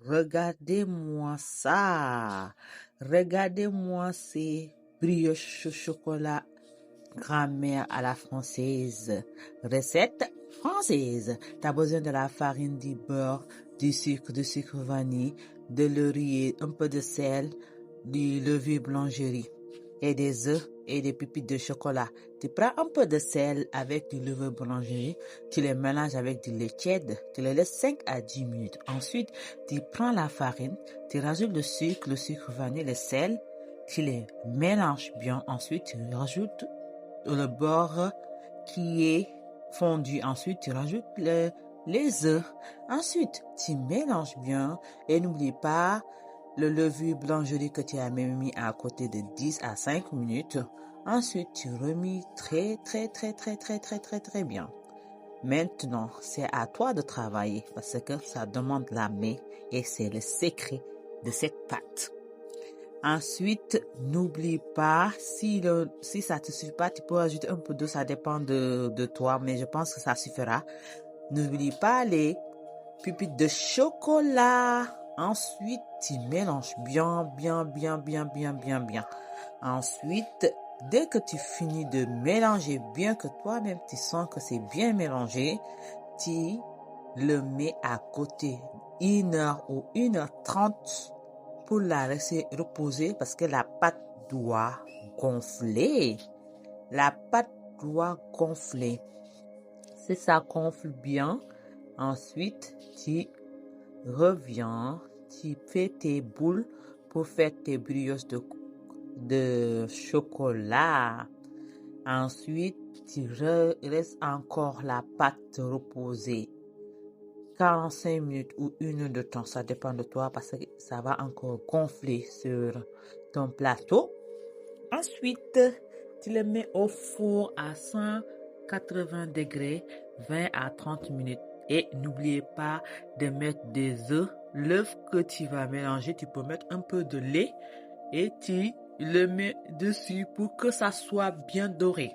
regardez-moi ça. Regardez-moi ces brioches au chocolat grammaire à la française. Recette française. Tu as besoin de la farine, du beurre, du sucre vanille, de laurier, un peu de sel, du levure boulangerie et des œufs et des pépites de chocolat. Tu prends un peu de sel avec du levure boulangerie, tu les mélanges avec du lait tiède, tu les laisses 5 à 10 minutes. Ensuite, tu prends la farine, tu rajoutes le sucre vanille, le sel, tu les mélanges bien. Ensuite, tu rajoutes le beurre qui est fondu. Ensuite, tu rajoutes les œufs. Ensuite, tu mélanges bien et n'oublie pas le levure boulangerie que tu as même mis à côté de 10 à 5 minutes. Ensuite, tu remis très bien. Maintenant, c'est à toi de travailler parce que ça demande la main et c'est le secret de cette pâte. Ensuite, n'oublie pas, si ça te suffit pas, tu peux ajouter un peu d'eau, ça dépend de toi, mais je pense que ça suffira. N'oublie pas les pépites de chocolat. Ensuite, tu mélanges bien. Ensuite, dès que tu finis de mélanger bien, que toi-même tu sens que c'est bien mélangé, tu le mets à côté 1h ou 1h30 pour la laisser reposer parce que la pâte doit gonfler. La pâte doit gonfler. Si ça gonfle bien, ensuite, tu reviens, tu fais tes boules pour faire tes brioches de chocolat. Ensuite, tu laisses encore la pâte reposer 45 minutes ou 1 heure de temps, ça dépend de toi parce que ça va encore gonfler sur ton plateau. Ensuite, tu le mets au four à 180 degrés, 20 à 30 minutes. Et n'oubliez pas de mettre des œufs. L'œuf que tu vas mélanger, tu peux mettre un peu de lait et tu le mets dessus pour que ça soit bien doré.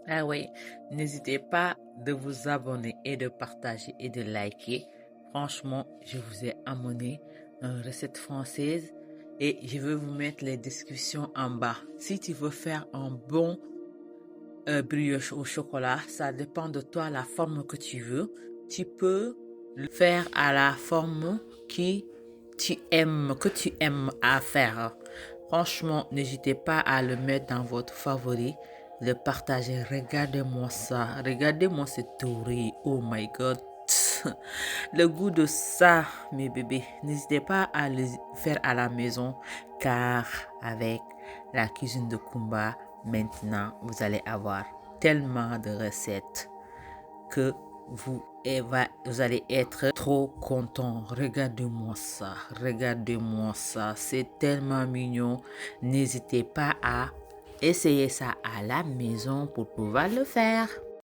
Ah oui, n'hésitez pas de vous abonner et de partager et de liker. Franchement, je vous ai amené une recette française et je vais vous mettre les descriptions en bas. Si tu veux faire un bon brioche au chocolat, ça dépend de toi la forme que tu veux. Tu peux le faire à la forme que tu aimes à faire. Franchement, n'hésitez pas à le mettre dans votre favori, le partager. Regardez-moi ça, regardez-moi ce doré. Oh my god, le goût de ça, mes bébés. N'hésitez pas à le faire à la maison car avec la cuisine de Kumba, maintenant, vous allez avoir tellement de recettes que vous allez être trop content. Regardez-moi ça, c'est tellement mignon. N'hésitez pas à essayer ça à la maison pour pouvoir le faire.